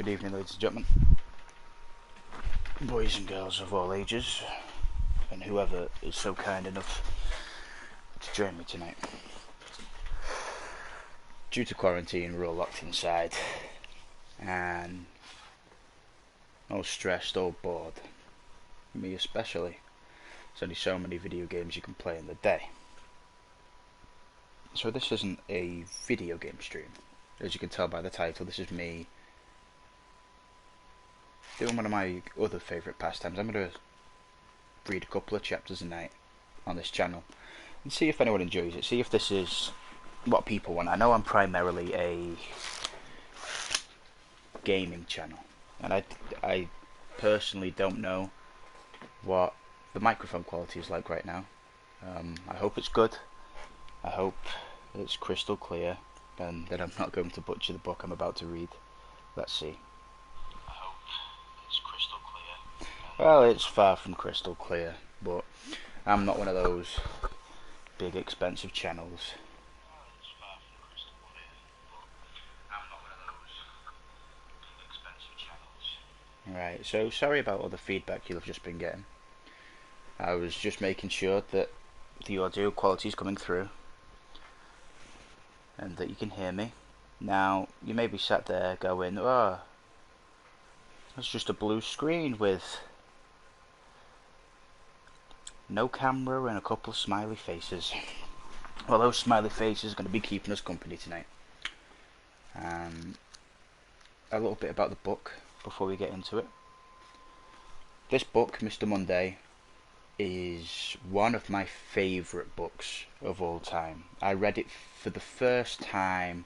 Good evening, ladies and gentlemen, boys and girls of all ages, and whoever is so kind enough to join me tonight. Due to quarantine, we're all locked inside, and all stressed, all bored. Me especially. There's only so many video games you can play in the day. So this isn't a video game stream. As you can tell by the title, this is me doing one of my other favourite pastimes. I'm going to read a couple of chapters a night on this channel and see if anyone enjoys it, see if this is what people want. I know I'm primarily a gaming channel, and I personally don't know what the microphone quality is like right now. I hope it's good. I hope it's crystal clear and that I'm not going to butcher the book I'm about to read. Let's see. I hope it's crystal clear. Well, it's far from crystal clear, but I'm not one of those big expensive channels. Right, so sorry about all the feedback you've just been getting. I was just making sure that the audio quality is coming through and that you can hear me. Now, you may be sat there going, oh, that's just a blue screen with no camera and a couple of smiley faces. Well, those smiley faces are going to be keeping us company tonight. A little bit about the book before we get into it. This book, Mr. Monday, is one of my favourite books of all time. I read it for the first time,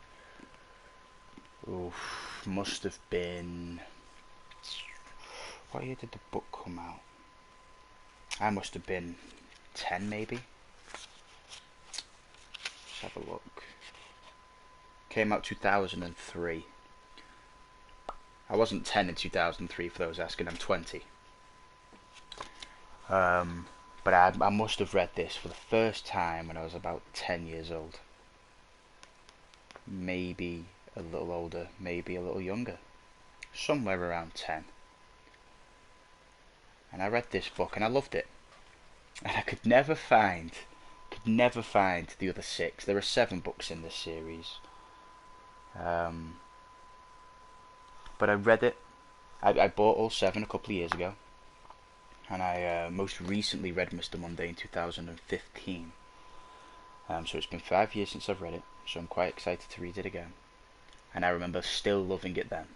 must have been, what year did the book come out? I must have been 10 maybe. Let's have a look. Came out 2003. I wasn't 10 in 2003 for those asking, I'm 20. But I must have read this for the first time when I was about 10 years old. Maybe a little older, maybe a little younger. Somewhere around 10. And I read this book and I loved it. And I could never find the other 6. There are 7 books in this series. But I read it. I bought all 7 a couple of years ago. And I most recently read Mr. Monday in 2015. So it's been 5 years since I've read it, so I'm quite excited to read it again. And I remember still loving it then.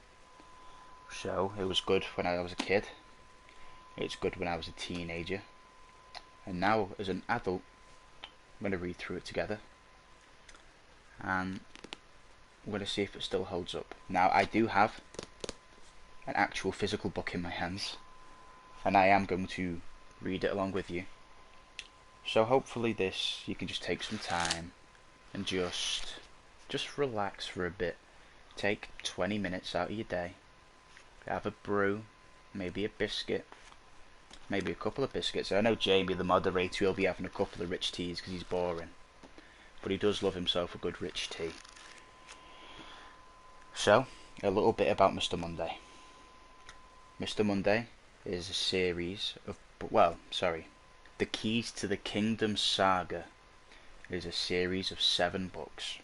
So it was good when I was a kid. It's good when I was a teenager. And now as an adult, I'm going to read through it together. And I'm going to see if it still holds up. Now I do have an actual physical book in my hands, and I am going to read it along with you. So hopefully this, you can just take some time and just relax for a bit. Take 20 minutes out of your day. Have a brew, maybe a biscuit, maybe a couple of biscuits. I know Jamie, the moderator, will be having a couple of rich teas because he's boring. But he does love himself a good rich tea. So, a little bit about Mr. Monday. Mr. Monday is a series of, The Keys to the Kingdom Saga is a series of 7 books,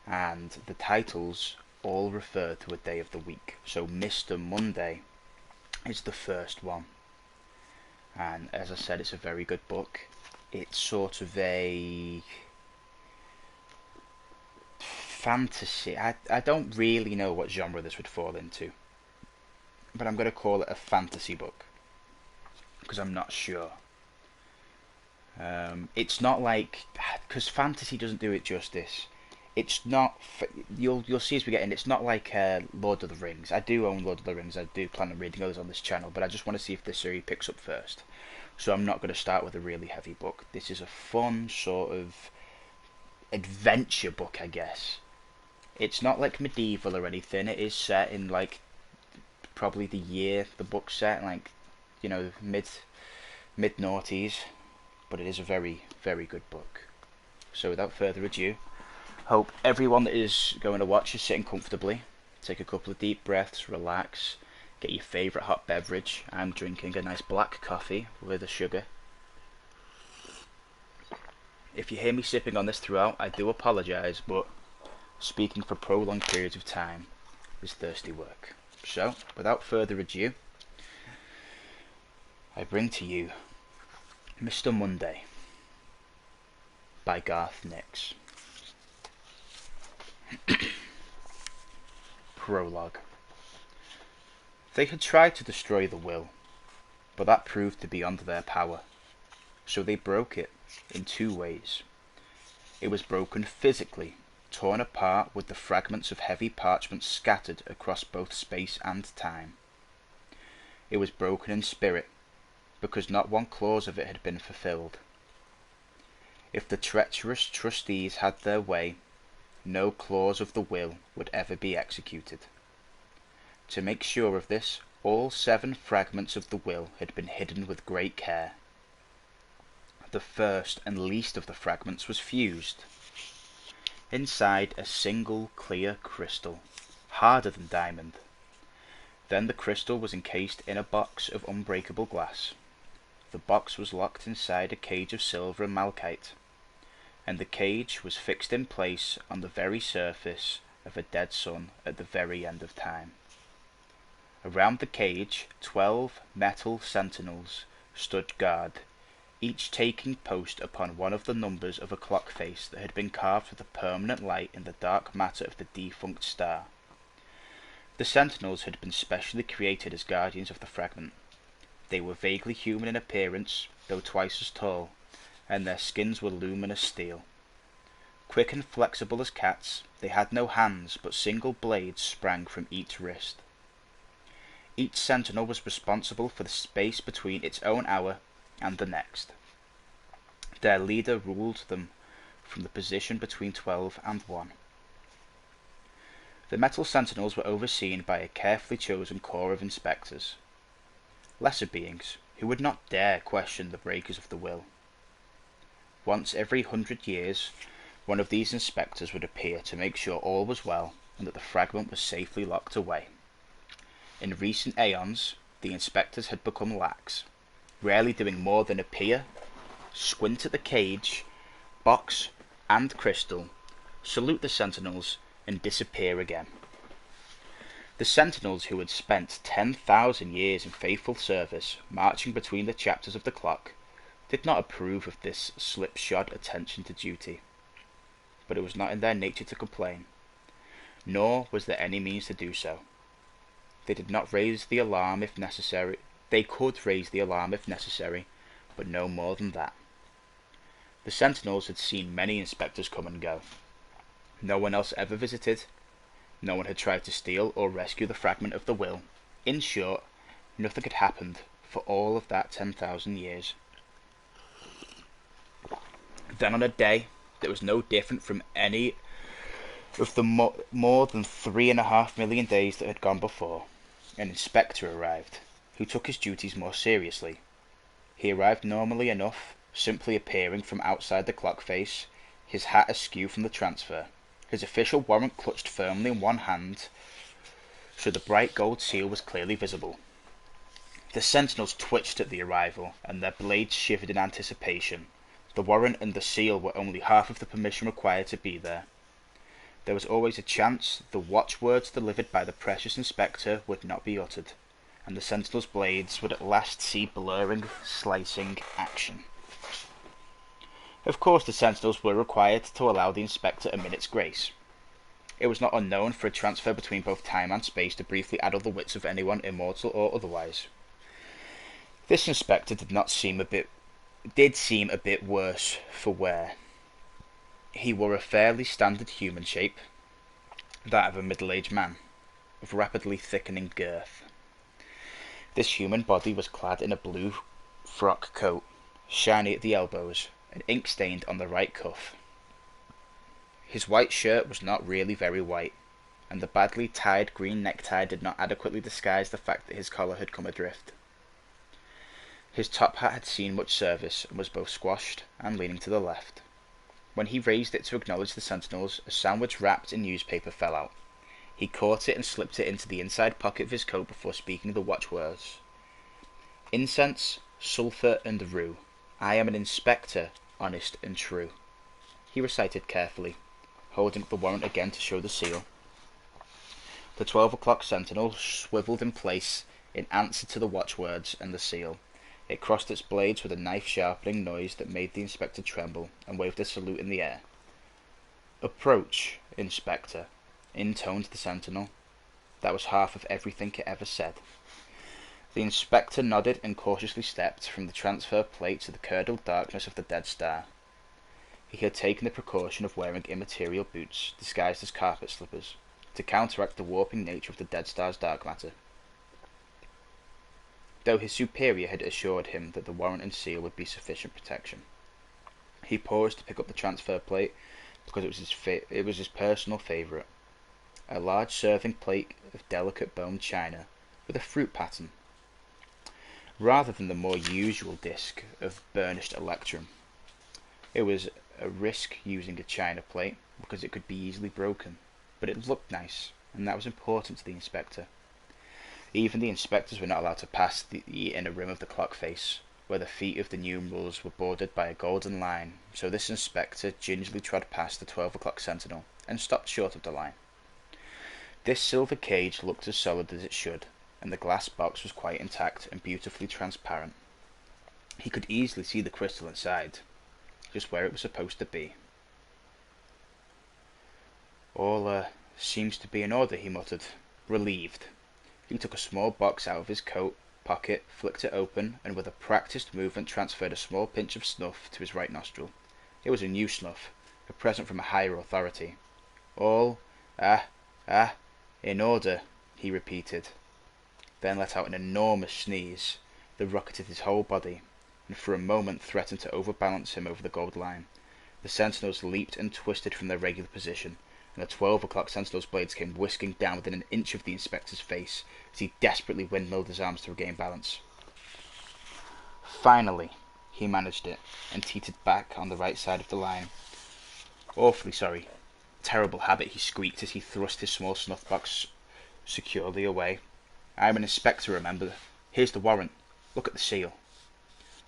and the titles all refer to a day of the week. So Mr. Monday is the first one, and as I said, it's a very good book. It's sort of a fantasy. I don't really know what genre this would fall into, but I'm going to call it a fantasy book because I'm not sure. It's not like, because fantasy doesn't do it justice. It's not. You'll see as we get in. It's not like Lord of the Rings. I do own Lord of the Rings. I do plan on reading others on this channel, but I just want to see if this series picks up first. So I'm not going to start with a really heavy book. This is a fun sort of adventure book, I guess. It's not like medieval or anything. It is set in like probably the year the book's set, like, you know, mid noughties, but it is a very, very good book. So without further ado, hope everyone that is going to watch is sitting comfortably. take a couple of deep breaths, relax, get your favourite hot beverage. I'm drinking a nice black coffee with a sugar. If you hear me sipping on this throughout, I do apologise, but speaking for prolonged periods of time is thirsty work. So, without further ado, I bring to you Mr. Monday by Garth Nix. Prologue. They had tried to destroy the will, but that proved to be beyond their power, so they broke it in two ways. It was broken physically, torn apart with the fragments of heavy parchment scattered across both space and time. It was broken in spirit, because not one clause of it had been fulfilled. If the treacherous trustees had their way, no clause of the will would ever be executed. To make sure of this, all 7 fragments of the will had been hidden with great care. The first and least of the fragments was fused. Inside a single clear crystal, harder than diamond. Then the crystal was encased in a box of unbreakable glass. The box was locked inside a cage of silver and malachite, and the cage was fixed in place on the very surface of a dead sun at the very end of time. Around the cage, 12 metal sentinels stood guard, each taking post upon one of the numbers of a clock face that had been carved with a permanent light in the dark matter of the defunct star. The sentinels had been specially created as guardians of the fragment. They were vaguely human in appearance, though twice as tall, and their skins were luminous steel. Quick and flexible as cats, they had no hands, but single blades sprang from each wrist. Each sentinel was responsible for the space between its own hour and the next. Their leader ruled them from the position between 12 and 1. The metal sentinels were overseen by a carefully chosen corps of inspectors, lesser beings who would not dare question the breakers of the will. Once every 100 years, one of these inspectors would appear to make sure all was well and that the fragment was safely locked away. In recent aeons, the inspectors had become lax, rarely doing more than appear, squint at the cage, box, and crystal, salute the sentinels, and disappear again. The sentinels, who had spent 10,000 years in faithful service, marching between the chapters of the clock, did not approve of this slipshod attention to duty. But it was not in their nature to complain, nor was there any means to do so. They did not raise the alarm if necessary. They could raise the alarm if necessary, but no more than that. The sentinels had seen many inspectors come and go. No one else ever visited. No one had tried to steal or rescue the fragment of the will. In short, nothing had happened for all of that 10,000 years. Then on a day that was no different from any of the more than 3.5 million days that had gone before, an inspector arrived, who took his duties more seriously. He arrived normally enough, simply appearing from outside the clock face, his hat askew from the transfer, his official warrant clutched firmly in one hand, so the bright gold seal was clearly visible. The sentinels twitched at the arrival, and their blades shivered in anticipation. The warrant and the seal were only half of the permission required to be there. There was always a chance the watchwords delivered by the precious inspector would not be uttered, and the sentinel's blades would at last see blurring, slicing action. Of course the sentinels were required to allow the inspector a minute's grace. It was not unknown for a transfer between both time and space to briefly addle the wits of anyone, immortal or otherwise. This inspector did seem a bit worse for wear. He wore a fairly standard human shape, that of a middle-aged man, of rapidly thickening girth. This human body was clad in a blue frock coat, shiny at the elbows, and ink-stained on the right cuff. His white shirt was not really very white, and the badly tied green necktie did not adequately disguise the fact that his collar had come adrift. His top hat had seen much service, and was both squashed and leaning to the left. When he raised it to acknowledge the sentinels, a sandwich wrapped in newspaper fell out. He caught it and slipped it into the inside pocket of his coat before speaking the watchwords. Incense, sulphur, and rue. I am an inspector, honest and true. He recited carefully, holding up the warrant again to show the seal. The 12 o'clock sentinel swiveled in place in answer to the watchwords and the seal. It crossed its blades with a knife-sharpening noise that made the inspector tremble, and waved a salute in the air. "Approach, Inspector," intoned the sentinel. That was half of everything it ever said. The inspector nodded and cautiously stepped from the transfer plate to the curdled darkness of the dead star. He had taken the precaution of wearing immaterial boots, disguised as carpet slippers, to counteract the warping nature of the dead star's dark matter. Though his superior had assured him that the warrant and seal would be sufficient protection. He paused to pick up the transfer plate because it was his personal favourite, a large serving plate of delicate bone china with a fruit pattern, rather than the more usual disc of burnished electrum. It was a risk using a china plate because it could be easily broken, but it looked nice, and that was important to the inspector. Even the inspectors were not allowed to pass the inner rim of the clock face, where the feet of the numerals were bordered by a golden line, so this inspector gingerly trod past the 12 o'clock sentinel and stopped short of the line. This silver cage looked as solid as it should, and the glass box was quite intact and beautifully transparent. He could easily see the crystal inside, just where it was supposed to be. "All seems to be in order," he muttered, relieved. He took a small box out of his coat pocket, flicked it open, and with a practised movement transferred a small pinch of snuff to his right nostril. It was a new snuff, a present from a higher authority. "All, in order," he repeated, then let out an enormous sneeze that rocketed his whole body, and for a moment threatened to overbalance him over the gold line. The sentinels leaped and twisted from their regular position, and the 12 o'clock sentinel's blades came whisking down within an inch of the inspector's face as he desperately windmilled his arms to regain balance. Finally, he managed it, and teetered back on the right side of the line. "Awfully sorry. Terrible habit," he squeaked as he thrust his small snuff box securely away. "I'm an inspector, remember. Here's the warrant. Look at the seal."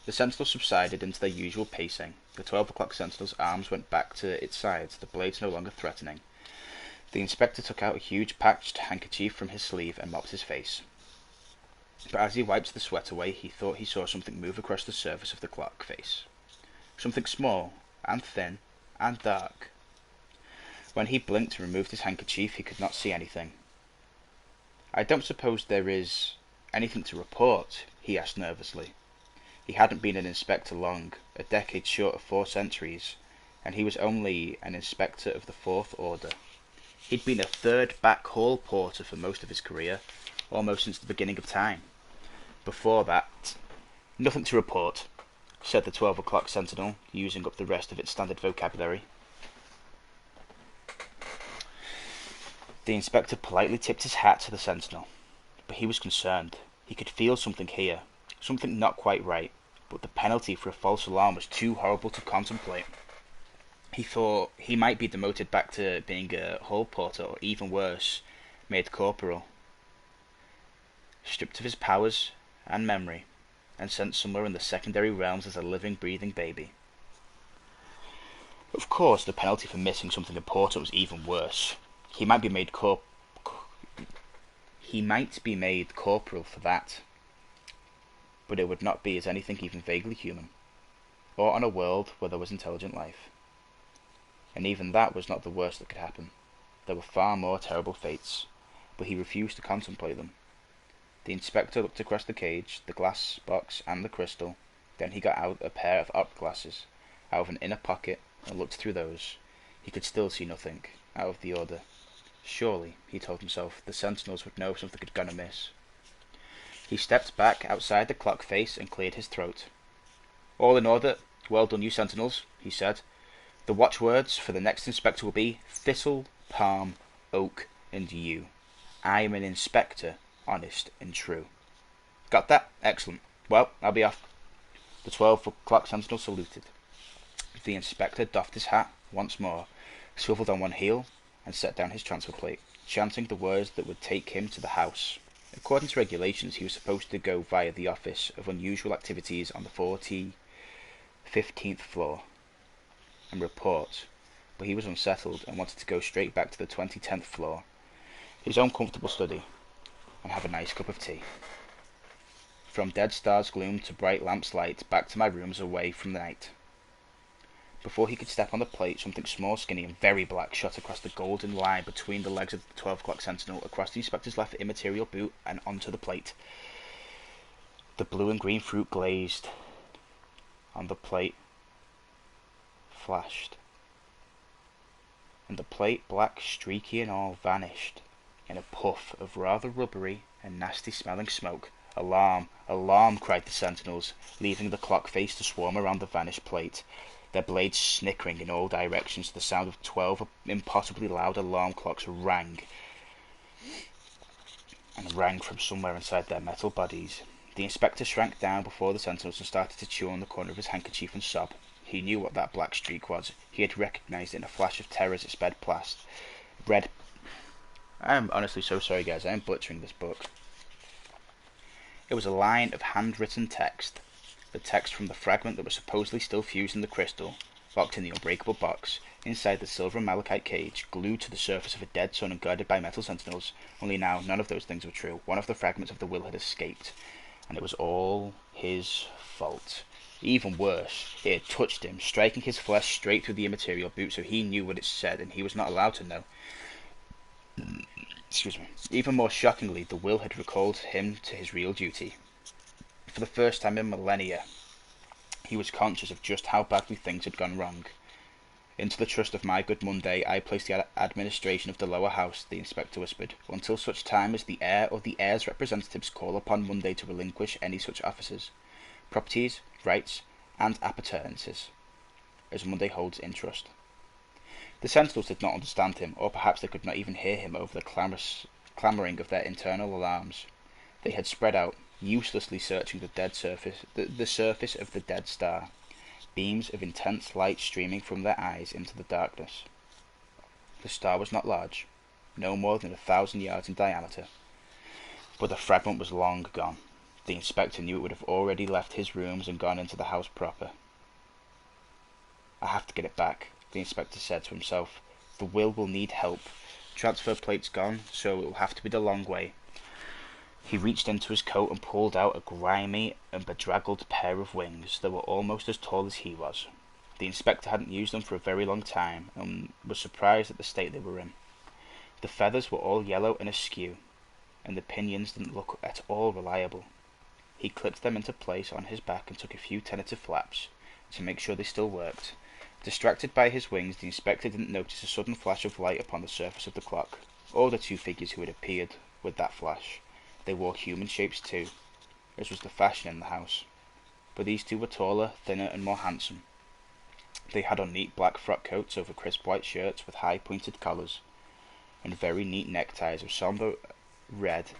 The sentinel subsided into their usual pacing. The 12 o'clock sentinel's arms went back to its sides, the blades no longer threatening. The inspector took out a huge patched handkerchief from his sleeve and mopped his face. But as he wiped the sweat away, he thought he saw something move across the surface of the clock face. Something small, and thin, and dark. When he blinked and removed his handkerchief, he could not see anything. "I don't suppose there is anything to report?" he asked nervously. He hadn't been an inspector long, a decade short of 4 centuries, and he was only an inspector of the 4th order. He'd been a third back hall porter for most of his career, almost since the beginning of time. Before that, "Nothing to report," said the 12 o'clock sentinel, using up the rest of its standard vocabulary. The inspector politely tipped his hat to the sentinel, but he was concerned. He could feel something here, something not quite right, but the penalty for a false alarm was too horrible to contemplate. He thought he might be demoted back to being a hall porter, or even worse, made corporal. Stripped of his powers and memory, and sent somewhere in the secondary realms as a living, breathing baby. Of course, the penalty for missing something important was even worse. He might be made corporal for that, but it would not be as anything even vaguely human, or on a world where there was intelligent life. And even that was not the worst that could happen. There were far more terrible fates, but he refused to contemplate them. The inspector looked across the cage, the glass box, and the crystal. Then he got out a pair of opera glasses out of an inner pocket and looked through those. He could still see nothing out of the order. Surely, he told himself, the sentinels would know if something had gone amiss. He stepped back outside the clock face and cleared his throat. "All in order. Well done, you sentinels," he said. "The watchwords for the next inspector will be thistle, palm, oak, and yew. I am an inspector, honest and true." "Got that? Excellent. Well, I'll be off." The 12 o'clock sentinel saluted. The inspector doffed his hat once more, swiveled on one heel, and set down his transfer plate. chanting the words that would take him to the house. According to regulations, he was supposed to go via the Office of Unusual Activities on the 15th floor and report, but he was unsettled and wanted to go straight back to the 2010th floor, his own comfortable study, and have a nice cup of tea. From dead stars' gloom to bright lamps' light, back to my rooms away from the night. Before he could step on the plate, something small, skinny, and very black shot across the golden line between the legs of the 12 o'clock sentinel, across the inspector's left immaterial boot, and onto the plate. The blue and green fruit glazed on the plate flashed, and the plate, black, streaky and all, vanished in a puff of rather rubbery and nasty-smelling smoke. "Alarm! Alarm!" cried the sentinels, leaving the clock face to swarm around the vanished plate, their blades snickering in all directions. The sound of 12 impossibly loud alarm clocks rang from somewhere inside their metal bodies. The inspector shrank down before the sentinels and started to chew on the corner of his handkerchief and sob. He knew what that black streak was. He had recognised it in a flash of terror as it sped past. I am honestly so sorry, guys. I am butchering this book. It was a line of handwritten text. The text from the fragment that was supposedly still fused in the crystal, locked in the unbreakable box, inside the silver and malachite cage, glued to the surface of a dead sun and guarded by metal sentinels. Only now, none of those things were true. One of the fragments of the will had escaped, and it was all his fault. Even worse, it had touched him, striking his flesh straight through the immaterial boot, so he knew what it said, and he was not allowed to know. Excuse me. Even more shockingly, the will had recalled him to his real duty. For the first time in millennia, he was conscious of just how badly things had gone wrong. "Into the trust of my good Monday I placed the administration of the lower house," the inspector whispered, "until such time as the heir or the heir's representatives call upon Monday to relinquish any such offices, properties, rights, and appurtenances as Monday holds in trust." The sentinels did not understand him, or perhaps they could not even hear him over the clamouring of their internal alarms. They had spread out, uselessly searching the surface of the dead star, beams of intense light streaming from their eyes into the darkness. The star was not large, no more than 1,000 yards in diameter, but the fragment was long gone. The inspector knew it would have already left his rooms and gone into the house proper. "I have to get it back," the inspector said to himself. "The will need help. Transfer plate's gone, so it will have to be the long way." He reached into his coat and pulled out a grimy and bedraggled pair of wings that were almost as tall as he was. The inspector hadn't used them for a very long time, and was surprised at the state they were in. The feathers were all yellow and askew, and the pinions didn't look at all reliable. He clipped them into place on his back and took a few tentative flaps, to make sure they still worked. Distracted by his wings, the inspector didn't notice a sudden flash of light upon the surface of the clock, or the two figures who had appeared with that flash. They wore human shapes too, as was the fashion in the house, but these two were taller, thinner, and more handsome. They had on neat black frock coats over crisp white shirts with high pointed collars, and very neat neckties of sombre red,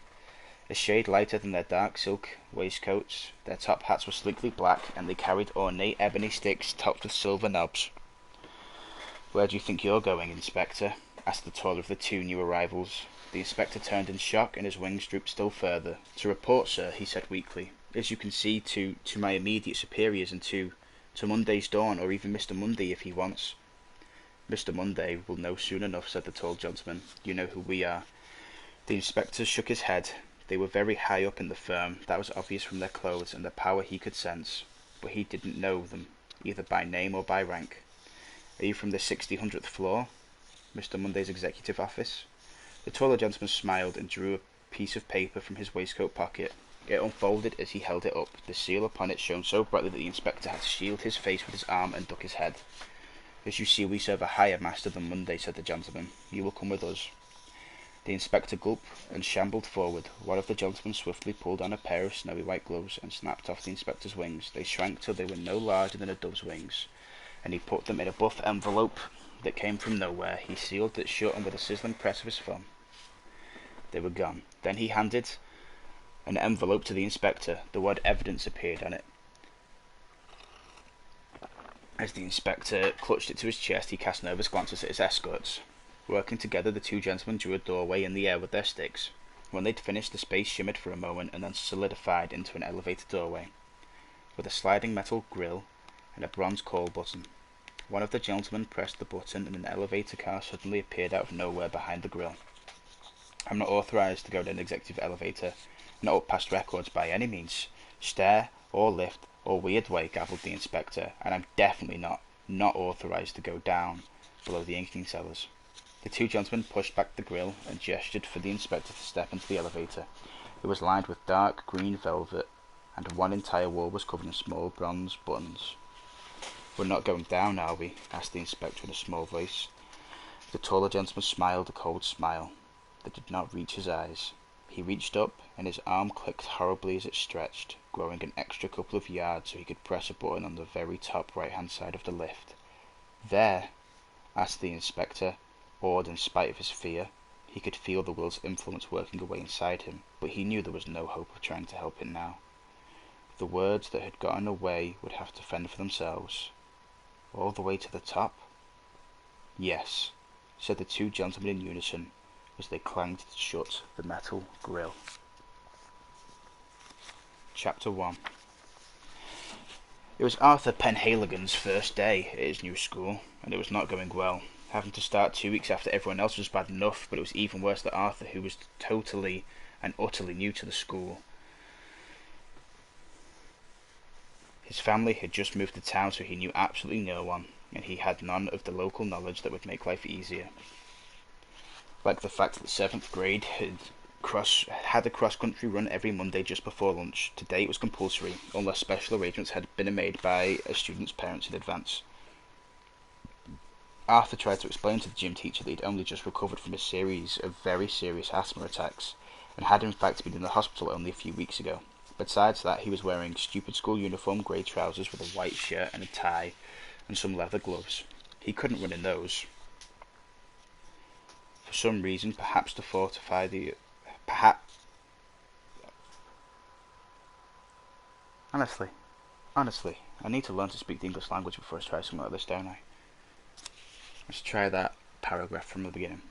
a shade lighter than their dark silk waistcoats. Their top hats were sleekly black, and they carried ornate ebony sticks topped with silver knobs. "Where do you think you're going, Inspector?" asked the taller of the two new arrivals. The inspector turned in shock, and his wings drooped still further. "To report, sir," he said weakly, "as you can see, to my immediate superiors, and to Monday's dawn, or even Mr. Monday if he wants." "Mr. Monday will know soon enough," said the tall gentleman. "You know who we are." The inspector shook his head. They were very high up in the firm, that was obvious from their clothes and the power he could sense, but he didn't know them, either by name or by rank. "Are you from the 600th floor, Mr. Monday's executive office?" The taller gentleman smiled and drew a piece of paper from his waistcoat pocket. It unfolded as he held it up. The seal upon it shone so brightly that the inspector had to shield his face with his arm and duck his head. "As you see, we serve a higher master than Monday," said the gentleman. "You will come with us." The inspector gulped and shambled forward. One of the gentlemen swiftly pulled on a pair of snowy white gloves and snapped off the inspector's wings. They shrank till they were no larger than a dove's wings, and he put them in a buff envelope that came from nowhere. He sealed it shut, and with a sizzling press of his thumb, they were gone. Then he handed an envelope to the inspector. The word evidence appeared on it. As the inspector clutched it to his chest, he cast nervous glances at his escorts. Working together, the two gentlemen drew a doorway in the air with their sticks. When they'd finished, the space shimmered for a moment and then solidified into an elevator doorway, with a sliding metal grille and a bronze call button. One of the gentlemen pressed the button and an elevator car suddenly appeared out of nowhere behind the grille. I'm not authorised to go to an executive elevator, not up past records by any means, stair or lift or weird way, gavelled the inspector, and I'm definitely not authorised to go down below the inking cellars. The two gentlemen pushed back the grille and gestured for the inspector to step into the elevator. It was lined with dark green velvet, and one entire wall was covered in small bronze buttons. "We're not going down, are we?" asked the inspector in a small voice. The taller gentleman smiled a cold smile that did not reach his eyes. He reached up, and his arm clicked horribly as it stretched, growing an extra couple of yards so he could press a button on the very top right-hand side of the lift. "There?" asked the inspector, awed in spite of his fear. He could feel the will's influence working away inside him, but he knew there was no hope of trying to help it now. The words that had gotten away would have to fend for themselves. All the way to the top? "Yes," said the two gentlemen in unison, as they clanged shut the metal grille. Chapter 1. It was Arthur Penhaligon's first day at his new school, and it was not going well. Having to start 2 weeks after everyone else was bad enough, but it was even worse that Arthur, who was totally and utterly new to the school. His family had just moved to town, so he knew absolutely no one, and he had none of the local knowledge that would make life easier. Like the fact that 7th grade had a cross-country run every Monday just before lunch. Today it was compulsory, unless special arrangements had been made by a student's parents in advance. Arthur tried to explain to the gym teacher that he'd only just recovered from a series of very serious asthma attacks, and had in fact been in the hospital only a few weeks ago. Besides that, he was wearing stupid school uniform grey trousers with a white shirt and a tie, and some leather gloves. He couldn't run in those. For some reason, perhaps to fortify the... Honestly, I need to learn to speak the English language before I try something like this, don't I? Let's try that paragraph from the beginning.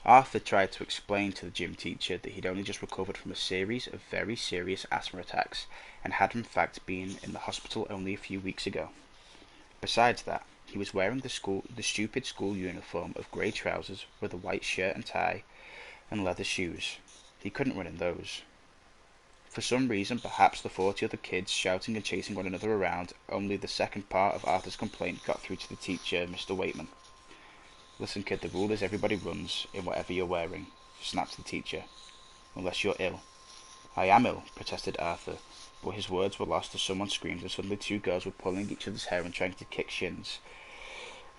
Arthur tried to explain to the gym teacher that he'd only just recovered from a series of very serious asthma attacks, and had in fact been in the hospital only a few weeks ago. Besides that, he was wearing the stupid school uniform of grey trousers with a white shirt and tie, and leather shoes. He couldn't run in those. For some reason, perhaps the 40 other kids shouting and chasing one another around, only the second part of Arthur's complaint got through to the teacher, Mr. Waitman. "Listen, kid, the rule is everybody runs in whatever you're wearing," snapped the teacher. "Unless you're ill." "I am ill," protested Arthur, but his words were lost as someone screamed, and suddenly two girls were pulling each other's hair and trying to kick shins,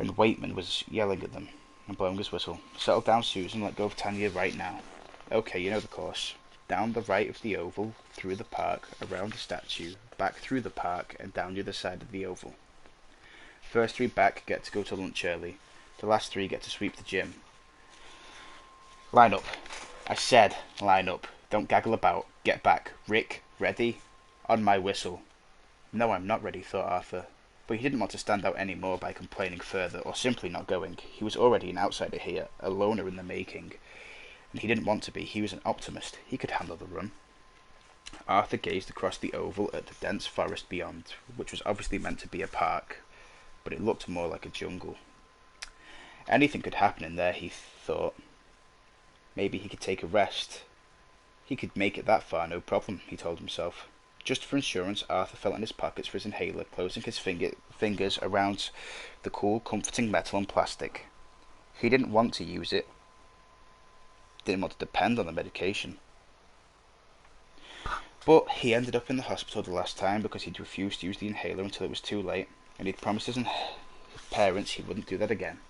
and Waitman was yelling at them and blowing his whistle. "Settle down, Susan, let go of Tanya right now." "Okay, you know the course. Down the right of the oval, through the park, around the statue, back through the park, and down the other side of the oval. First 3 back get to go to lunch early. The last 3 get to sweep the gym. Line up. I said line up. Don't gaggle about. Get back. Rick, ready? On my whistle." "No, I'm not ready," thought Arthur. But he didn't want to stand out any more by complaining further, or simply not going. He was already an outsider here, a loner in the making. And he didn't want to be. He was an optimist. He could handle the run. Arthur gazed across the oval at the dense forest beyond, which was obviously meant to be a park, but it looked more like a jungle. Anything could happen in there, he thought. Maybe he could take a rest. He could make it that far, no problem, he told himself. Just for insurance, Arthur felt in his pockets for his inhaler, closing his fingers around the cool, comforting metal and plastic. He didn't want to use it. Didn't want to depend on the medication. But he ended up in the hospital the last time because he'd refused to use the inhaler until it was too late, and he'd promised his parents he wouldn't do that again.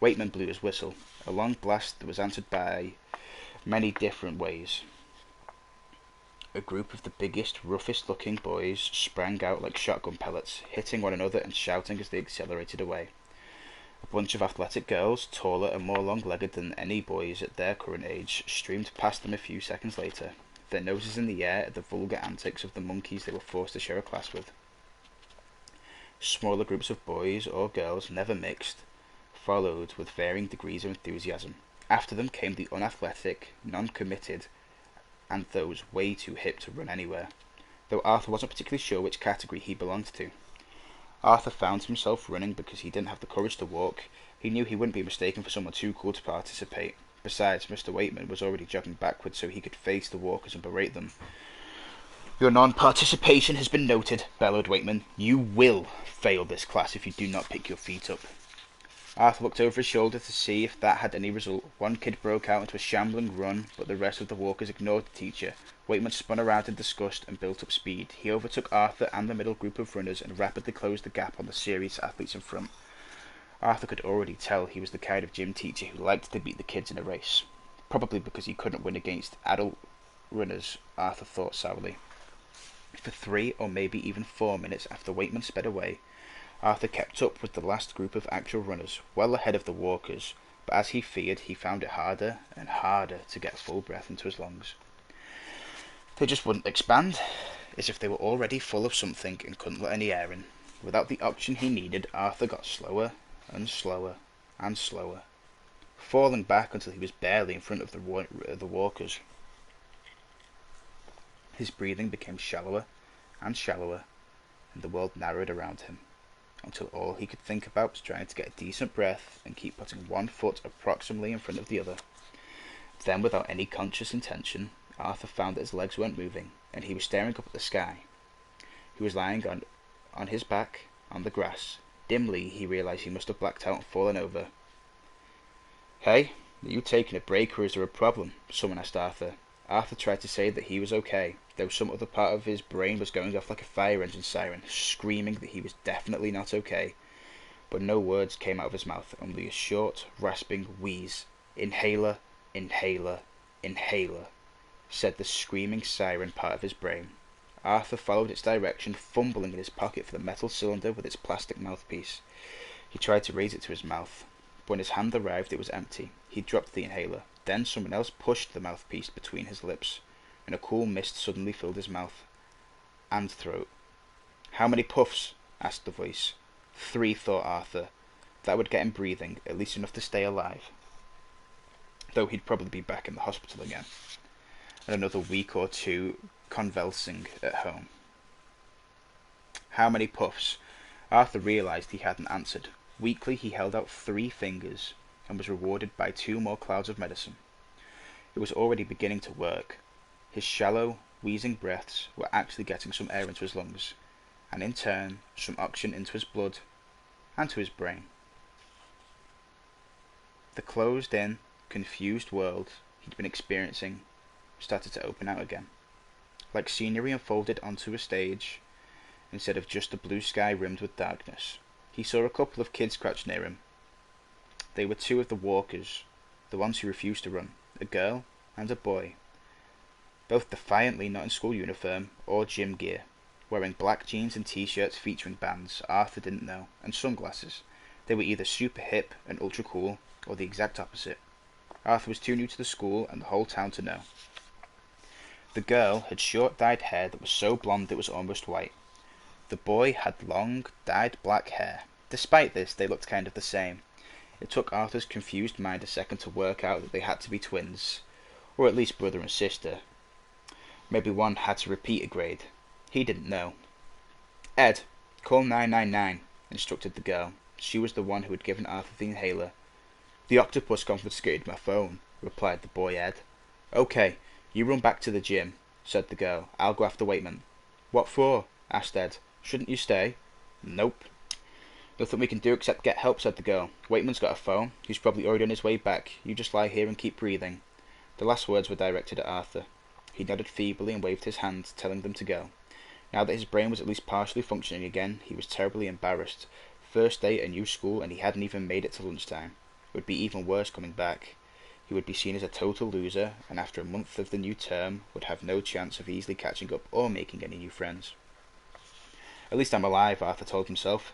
Waitman blew his whistle, a long blast that was answered by many different ways. A group of the biggest, roughest-looking boys sprang out like shotgun pellets, hitting one another and shouting as they accelerated away. A bunch of athletic girls, taller and more long-legged than any boys at their current age, streamed past them a few seconds later, their noses in the air at the vulgar antics of the monkeys they were forced to share a class with. Smaller groups of boys or girls, never mixed, followed with varying degrees of enthusiasm. After them came the unathletic, non-committed, and those way too hip to run anywhere, though Arthur wasn't particularly sure which category he belonged to. Arthur found himself running because he didn't have the courage to walk. He knew he wouldn't be mistaken for someone too cool to participate. Besides, Mr. Waitman was already jogging backwards so he could face the walkers and berate them. "Your non-participation has been noted," bellowed Waitman. "You will fail this class if you do not pick your feet up." Arthur looked over his shoulder to see if that had any result. One kid broke out into a shambling run, but the rest of the walkers ignored the teacher. Waitman spun around in disgust and built up speed. He overtook Arthur and the middle group of runners and rapidly closed the gap on the serious athletes in front. Arthur could already tell he was the kind of gym teacher who liked to beat the kids in a race. Probably because he couldn't win against adult runners, Arthur thought sourly. For 3 or maybe even 4 minutes after Waitman sped away, Arthur kept up with the last group of actual runners, well ahead of the walkers, but as he feared, he found it harder and harder to get full breath into his lungs. They just wouldn't expand, as if they were already full of something and couldn't let any air in. Without the oxygen he needed, Arthur got slower and slower and slower, falling back until he was barely in front of the walkers. His breathing became shallower and shallower, and the world narrowed around him, until all he could think about was trying to get a decent breath and keep putting one foot approximately in front of the other. Then, without any conscious intention, Arthur found that his legs weren't moving, and he was staring up at the sky. He was lying on his back, on the grass. Dimly, he realized he must have blacked out and fallen over. "Hey, are you taking a break, or is there a problem?" someone asked Arthur. Arthur tried to say that he was okay, though some other part of his brain was going off like a fire engine siren, screaming that he was definitely not okay. But no words came out of his mouth, only a short, rasping wheeze. "Inhaler, inhaler, inhaler," said the screaming siren part of his brain. Arthur followed its direction, fumbling in his pocket for the metal cylinder with its plastic mouthpiece. He tried to raise it to his mouth, but when his hand arrived it was empty. He dropped the inhaler. Then someone else pushed the mouthpiece between his lips, and a cool mist suddenly filled his mouth and throat. "How many puffs?" asked the voice. 3, thought Arthur. That would get him breathing, at least enough to stay alive. Though he'd probably be back in the hospital again, and another week or 2 convalescing at home. How many puffs? Arthur realized he hadn't answered. Weakly he held out 3 fingers, and was rewarded by 2 more clouds of medicine. It was already beginning to work. His shallow, wheezing breaths were actually getting some air into his lungs, and in turn some oxygen into his blood and to his brain. The closed-in, confused world he'd been experiencing started to open out again, like scenery unfolded onto a stage instead of just a blue sky rimmed with darkness. He saw a couple of kids crouched near him. They were 2 of the walkers, the ones who refused to run, a girl and a boy, both defiantly not in school uniform or gym gear, wearing black jeans and t-shirts featuring bands Arthur didn't know, and sunglasses. They were either super hip and ultra cool, or the exact opposite. Arthur was too new to the school and the whole town to know. The girl had short dyed hair that was so blonde it was almost white. The boy had long, dyed black hair. Despite this, they looked kind of the same. It took Arthur's confused mind a second to work out that they had to be twins, or at least brother and sister. Maybe one had to repeat a grade. He didn't know. "Ed, call 999, instructed the girl. She was the one who had given Arthur the inhaler. "The octopus confiscated my phone," replied the boy Ed. "Okay, you run back to the gym," said the girl. "I'll go after Waitman." "What for?" asked Ed. "Shouldn't you stay?" "Nope. Nothing we can do except get help," said the girl. "Waitman's got a phone. He's probably already on his way back. You just lie here and keep breathing." The last words were directed at Arthur. He nodded feebly and waved his hand, telling them to go. Now that his brain was at least partially functioning again, he was terribly embarrassed. First day at a new school, and he hadn't even made it to lunchtime. It would be even worse coming back. He would be seen as a total loser, and after a month of the new term, would have no chance of easily catching up or making any new friends. "At least I'm alive," Arthur told himself.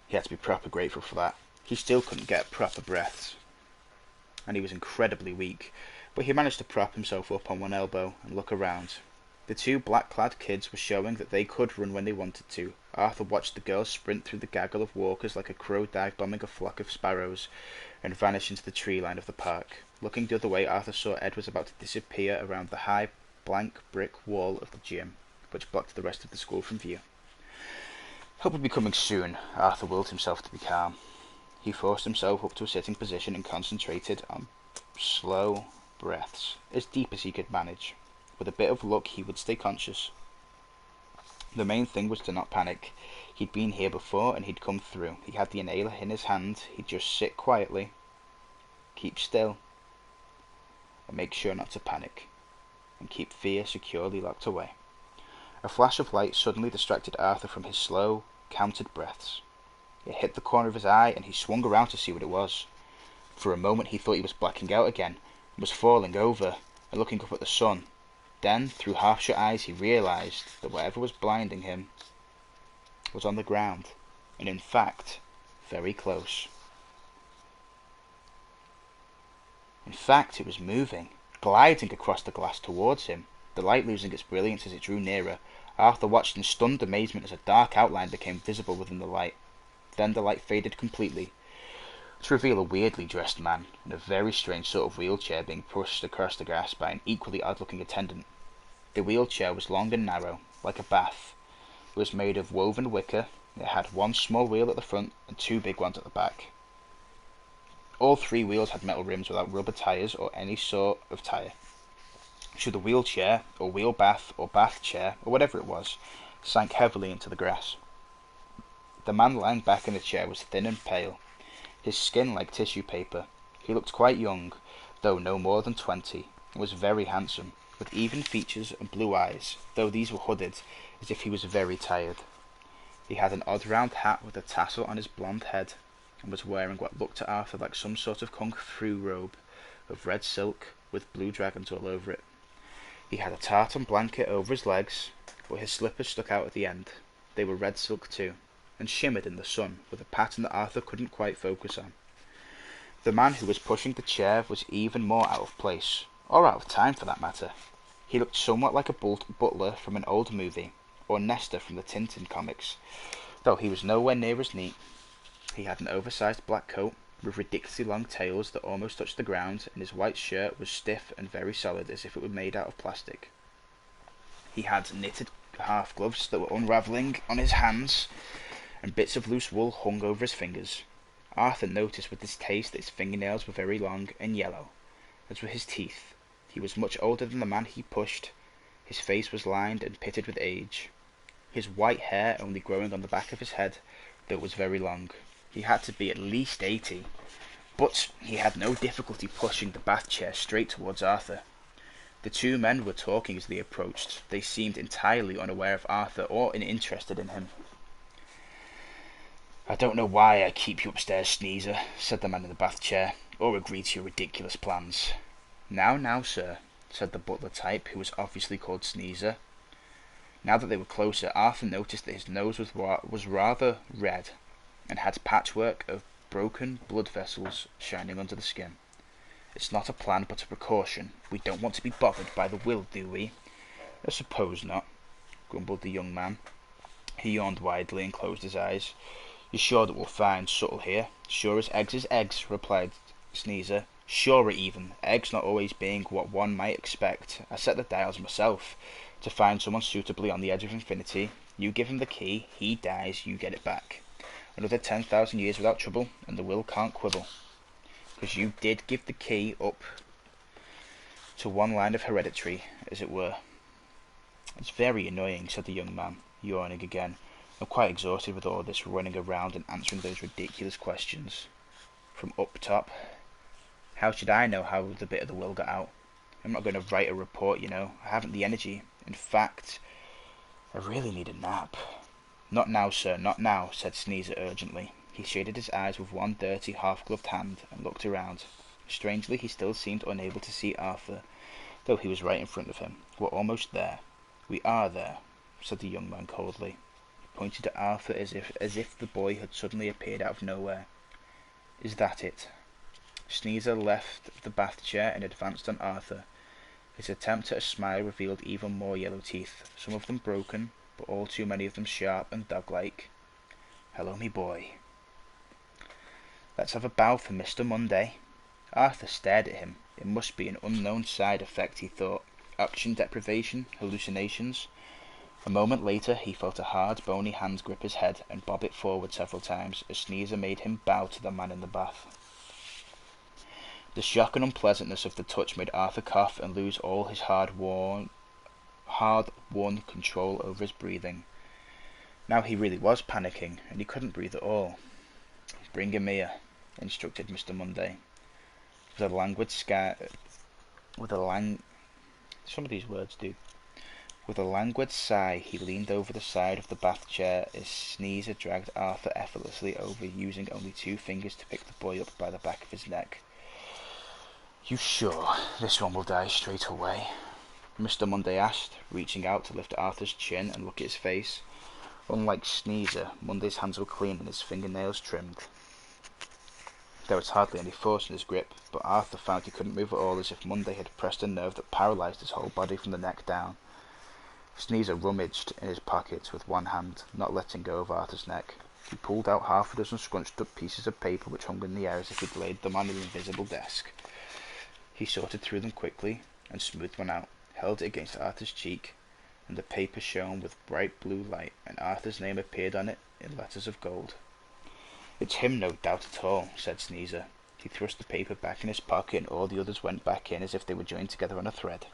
He had to be proper grateful for that. He still couldn't get proper breaths, and he was incredibly weak, but he managed to prop himself up on one elbow and look around. The two black-clad kids were showing that they could run when they wanted to. Arthur watched the girls sprint through the gaggle of walkers like a crow dive-bombing a flock of sparrows and vanish into the tree line of the park. Looking the other way, Arthur saw Ed was about to disappear around the high, blank brick wall of the gym, which blocked the rest of the school from view. Help would be coming soon. Arthur willed himself to be calm. He forced himself up to a sitting position and concentrated on slow breaths, as deep as he could manage. With a bit of luck, he would stay conscious. The main thing was to not panic. He'd been here before, and he'd come through. He had the inhaler in his hand. He'd just sit quietly, keep still, and make sure not to panic, and keep fear securely locked away. A flash of light suddenly distracted Arthur from his slow, counted breaths. It hit the corner of his eye, and he swung around to see what it was. For a moment he thought he was blacking out again, and was falling over, and looking up at the sun. Then, through half-shut eyes, he realized that whatever was blinding him was on the ground, and in fact, very close. In fact, it was moving, gliding across the glass towards him, the light losing its brilliance as it drew nearer. Arthur watched in stunned amazement as a dark outline became visible within the light. Then the light faded completely, to reveal a weirdly dressed man in a very strange sort of wheelchair being pushed across the grass by an equally odd-looking attendant. The wheelchair was long and narrow, like a bath. It was made of woven wicker. It had one small wheel at the front and two big ones at the back. All three wheels had metal rims without rubber tyres or any sort of tyre. So the wheelchair, or wheel bath, or bath chair, or whatever it was, sank heavily into the grass. The man lying back in the chair was thin and pale, his skin like tissue paper. He looked quite young, though no more than 20, and was very handsome, with even features and blue eyes, though these were hooded, as if he was very tired. He had an odd round hat with a tassel on his blonde head, and was wearing what looked to Arthur like some sort of kung fu robe of red silk with blue dragons all over it. He had a tartan blanket over his legs, but his slippers stuck out at the end. They were red silk too, and shimmered in the sun with a pattern that Arthur couldn't quite focus on. The man who was pushing the chair was even more out of place, or out of time for that matter. He looked somewhat like a butler from an old movie, or Nestor from the Tintin comics, though he was nowhere near as neat. He had an oversized black coat with ridiculously long tails that almost touched the ground, and his white shirt was stiff and very solid, as if it were made out of plastic. He had knitted half gloves that were unravelling on his hands, and bits of loose wool hung over his fingers. Arthur noticed with distaste that his fingernails were very long and yellow, as were his teeth. He was much older than the man he pushed. His face was lined and pitted with age, his white hair only growing on the back of his head, though it was very long. He had to be at least 80, but he had no difficulty pushing the bath chair straight towards Arthur. The two men were talking as they approached. They seemed entirely unaware of Arthur or uninterested in him. "I don't know why I keep you upstairs, Sneezer," said the man in the bath chair, "or agree to your ridiculous plans." Now, sir," said the butler type, who was obviously called Sneezer. Now that they were closer, Arthur noticed that his nose was rather red, and had patchwork of broken blood vessels shining under the skin. "It's not a plan, but a precaution. We don't want to be bothered by the will, do we?" "I suppose not," grumbled the young man. He yawned widely and closed his eyes. "You're sure that we'll find Subtle here?" "Sure as eggs is eggs," replied Sneezer. "Surer even, eggs not always being what one might expect. I set the dials myself, to find someone suitably on the edge of infinity. You give him the key, he dies, you get it back. Another 10,000 years without trouble, and the will can't quibble. Because you did give the key up to one line of hereditary, as it were." "It's very annoying," said the young man, yawning again. "I'm quite exhausted with all this running around and answering those ridiculous questions from up top. How should I know how the bit of the will got out? I'm not going to write a report, you know. I haven't the energy. In fact, I really need a nap." "Not now, sir, not now," said Sneezer urgently. He shaded his eyes with one dirty, half-gloved hand and looked around. Strangely, he still seemed unable to see Arthur, though he was right in front of him. "We're almost there." "We are there," said the young man coldly. He pointed to Arthur as if the boy had suddenly appeared out of nowhere. "Is that it?" Sneezer left the bath chair and advanced on Arthur. His attempt at a smile revealed even more yellow teeth, some of them broken, but all too many of them sharp and dog-like. "Hello, me boy." "Let's have a bow for Mr. Monday." Arthur stared at him. It must be an unknown side effect, he thought. Action deprivation, hallucinations. A moment later he felt a hard, bony hand grip his head and bob it forward several times as Sneezer made him bow to the man in the bath. The shock and unpleasantness of the touch made Arthur cough and lose all his hard-won control over his breathing. Now he really was panicking, and he couldn't breathe at all. "Bring him here," instructed Mr. Monday. With a languid sigh, he leaned over the side of the bath chair as Sneezer dragged Arthur effortlessly over, using only 2 fingers to pick the boy up by the back of his neck. "You sure this one will die straight away?" Mr. Monday asked, reaching out to lift Arthur's chin and look at his face. Unlike Sneezer, Monday's hands were clean and his fingernails trimmed. There was hardly any force in his grip, but Arthur found he couldn't move at all, as if Monday had pressed a nerve that paralysed his whole body from the neck down. Sneezer rummaged in his pockets with one hand, not letting go of Arthur's neck. He pulled out 6 scrunched up pieces of paper which hung in the air as if he'd laid them on an invisible desk. He sorted through them quickly and smoothed one out, held it against Arthur's cheek, and the paper shone with bright blue light, and Arthur's name appeared on it in letters of gold. "It's him, no doubt at all," said Sneezer. He thrust the paper back in his pocket, and all the others went back in as if they were joined together on a thread.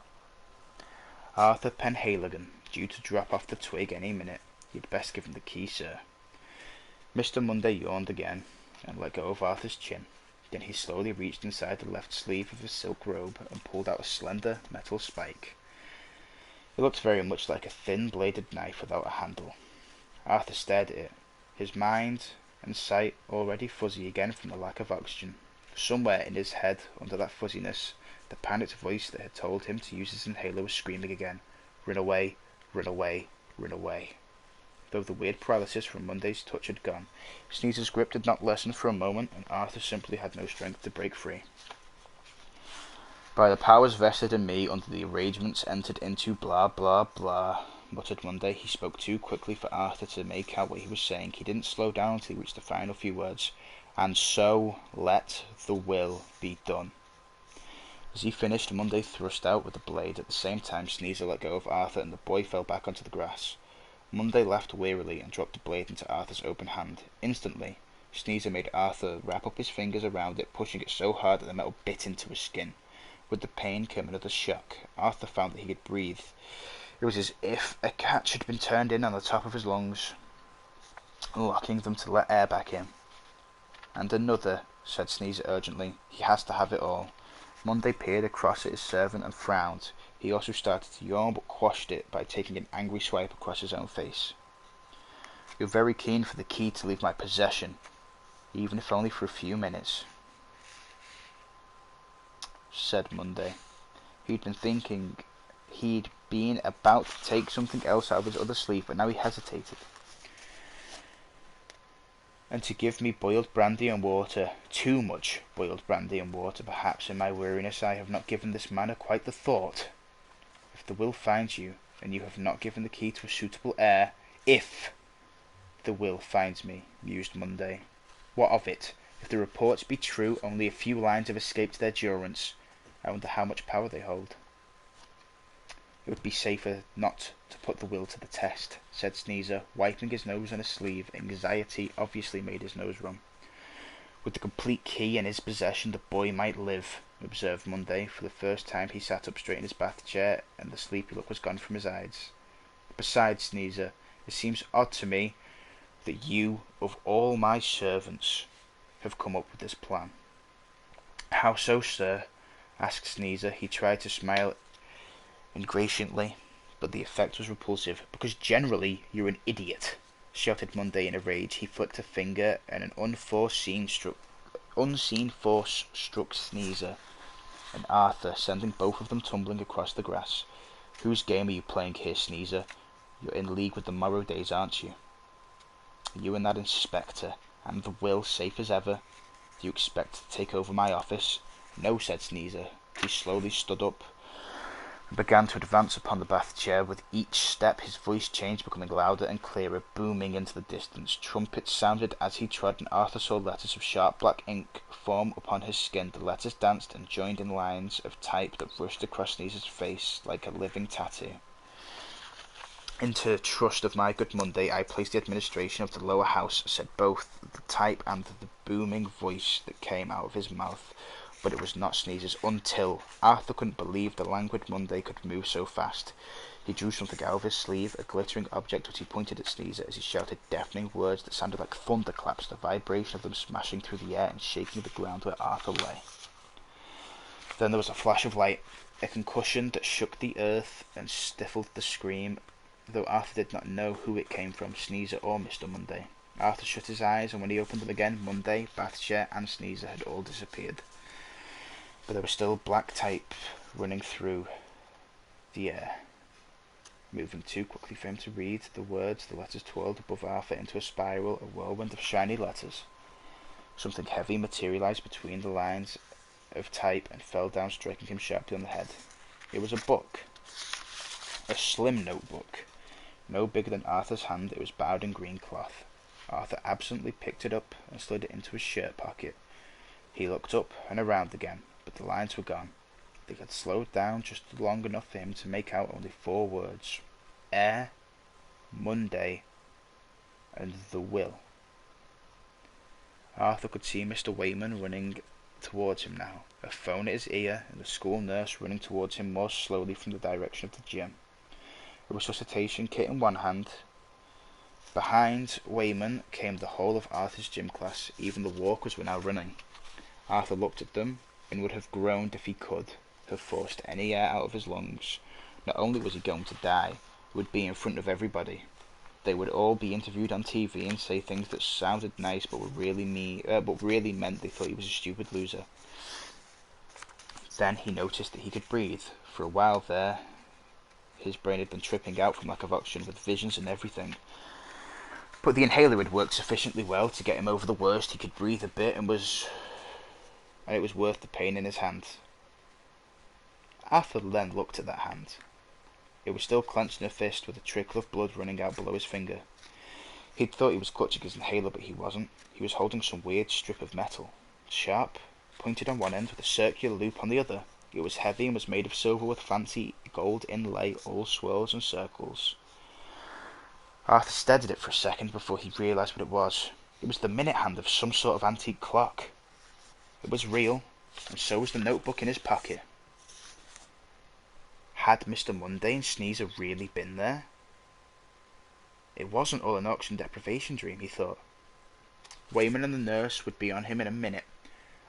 "Arthur Penhaligon, due to drop off the twig any minute. You'd best give him the key, sir." Mr. Monday yawned again, and let go of Arthur's chin. Then he slowly reached inside the left sleeve of his silk robe and pulled out a slender metal spike. It looked very much like a thin-bladed knife without a handle. Arthur stared at it, his mind and sight already fuzzy again from the lack of oxygen. Somewhere in his head, under that fuzziness, the panicked voice that had told him to use his inhaler was screaming again, "Run away, run away, run away." Though the weird paralysis from Monday's touch had gone, Sneezer's grip did not lessen for a moment, and Arthur simply had no strength to break free. "By the powers vested in me under the arrangements entered into blah blah blah," muttered Monday. He spoke too quickly for Arthur to make out what he was saying. He didn't slow down until he reached the final few words. "And so let the will be done." As he finished, Monday thrust out with the blade. At the same time, Sneezer let go of Arthur, and the boy fell back onto the grass. Monday laughed wearily and dropped the blade into Arthur's open hand. Instantly, Sneezer made Arthur wrap up his fingers around it, pushing it so hard that the metal bit into his skin. With the pain came another shock. Arthur found that he could breathe. It was as if a catch had been turned in on the top of his lungs, locking them to let air back in. "And another," said Sneezer urgently. "He has to have it all." Monday peered across at his servant and frowned. He also started to yawn, but quashed it by taking an angry swipe across his own face. "You're very keen for the key to leave my possession, even if only for a few minutes," said Monday. He'd been about to take something else out of his other sleeve, but now he hesitated. "And to give me boiled brandy and water, too much boiled brandy and water, perhaps. In my weariness I have not given this matter quite the thought. If the will finds you, and you have not given the key to a suitable heir—" "If the will finds me," mused Monday. "What of it? If the reports be true, only a few lines have escaped their durance. I wonder how much power they hold." "It would be safer not to put the will to the test," said Sneezer, wiping his nose on his sleeve. Anxiety obviously made his nose run. "With the complete key in his possession, the boy might live," observed Monday. For the first time he sat up straight in his bath chair, and the sleepy look was gone from his eyes. "Besides, Sneezer, it seems odd to me that you, of all my servants, have come up with this plan." "How so, sir?" asked Sneezer. He tried to smile ingratiatingly, but the effect was repulsive. "Because generally you're an idiot," shouted Monday in a rage. He flicked a finger, and an unseen force struck Sneezer and Arthur, sending both of them tumbling across the grass. "Whose game are you playing here, Sneezer? You're in league with the Morrow Days, aren't you? You and that inspector, and the will safe as ever. Do you expect to take over my office?" "No," said Sneezer. He slowly stood up, and began to advance upon the bath chair. With each step his voice changed, becoming louder and clearer, booming into the distance. Trumpets sounded as he trod, and Arthur saw letters of sharp black ink form upon his skin. The letters danced and joined in lines of type that rushed across Sneezer's face like a living tattoo. Into trust of my good Monday I placed the administration of the lower house, said both the type and the booming voice that came out of his mouth. But it was not Sneezer's until Arthur couldn't believe the languid Monday could move so fast. He drew something out of his sleeve, a glittering object which he pointed at Sneezer as he shouted deafening words that sounded like thunderclaps, the vibration of them smashing through the air and shaking the ground where Arthur lay. Then there was a flash of light, a concussion that shook the earth and stifled the scream, though Arthur did not know who it came from, Sneezer or Mr. Monday. Arthur shut his eyes, and when he opened them again, Monday, bath chair, and Sneezer had all disappeared. But there was still black type running through the air, moving too quickly for him to read the words. The letters twirled above Arthur into a spiral, a whirlwind of shiny letters. Something heavy materialized between the lines of type and fell down, striking him sharply on the head. It was a book, a slim notebook, no bigger than Arthur's hand. It was bound in green cloth. Arthur absently picked it up and slid it into his shirt pocket. He looked up and around again, but the lines were gone. They had slowed down just long enough for him to make out only 4 words: air, Monday, and the will. Arthur could see Mr. Wayman running towards him now, a phone at his ear, and the school nurse running towards him more slowly from the direction of the gym, a resuscitation kit in one hand. Behind Wayman came the whole of Arthur's gym class. Even the walkers were now running. Arthur looked at them and would have groaned if he could have forced any air out of his lungs. Not only was he going to die, he would be in front of everybody. They would all be interviewed on TV and say things that sounded nice but really meant they thought he was a stupid loser. Then he noticed that he could breathe. For a while there, his brain had been tripping out from lack of oxygen, with visions and everything. But the inhaler had worked sufficiently well to get him over the worst. He could breathe a bit, and it was worth the pain in his hand. Arthur then looked at that hand. It was still clenched in a fist, with a trickle of blood running out below his finger. He'd thought he was clutching his inhaler, but he wasn't. He was holding some weird strip of metal, sharp, pointed on one end, with a circular loop on the other. It was heavy and was made of silver with fancy gold inlay, all swirls and circles. Arthur stared at it for a second before he realised what it was. It was the minute hand of some sort of antique clock. It was real, and so was the notebook in his pocket. Had Mr. Monday and Sneezer really been there? It wasn't all an oxygen deprivation dream, he thought. Wayman and the nurse would be on him in a minute.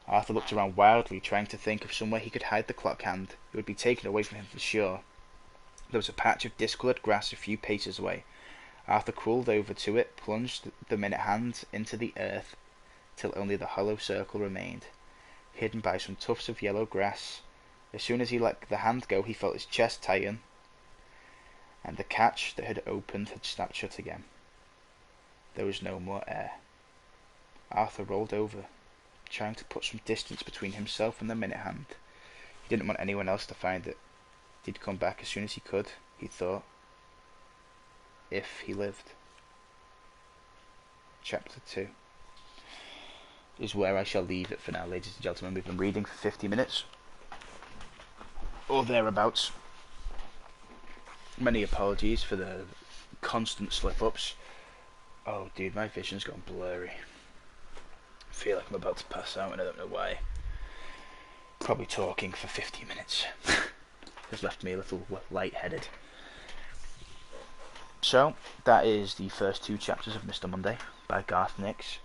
Arthur looked around wildly, trying to think of somewhere he could hide the clock hand. It would be taken away from him for sure. There was a patch of discoloured grass a few paces away. Arthur crawled over to it, plunged the minute hand into the earth, till only the hollow circle remained, hidden by some tufts of yellow grass. As soon as he let the hand go, he felt his chest tighten, and the catch that had opened had snapped shut again. There was no more air. Arthur rolled over, trying to put some distance between himself and the minute hand. He didn't want anyone else to find it. He'd come back as soon as he could, he thought. If he lived. Chapter 2 is where I shall leave it for now, ladies and gentlemen. We've been reading for 50 minutes, or thereabouts. Many apologies for the constant slip-ups. Oh dude, my vision's gone blurry. I feel like I'm about to pass out and I don't know why. Probably talking for 50 minutes has left me a little light-headed. So, that is the first 2 chapters of Mr. Monday by Garth Nix.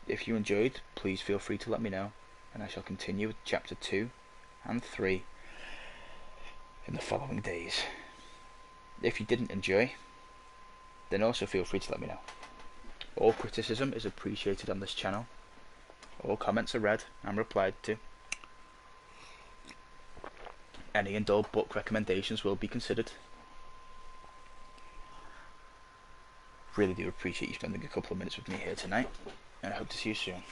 If you enjoyed, please feel free to let me know, and I shall continue with chapter 2 and 3 in the following days. If you didn't enjoy, then also feel free to let me know. All criticism is appreciated on this channel. All comments are read and replied to. Any and all book recommendations will be considered. Really do appreciate you spending a couple of minutes with me here tonight, and I hope to see you soon.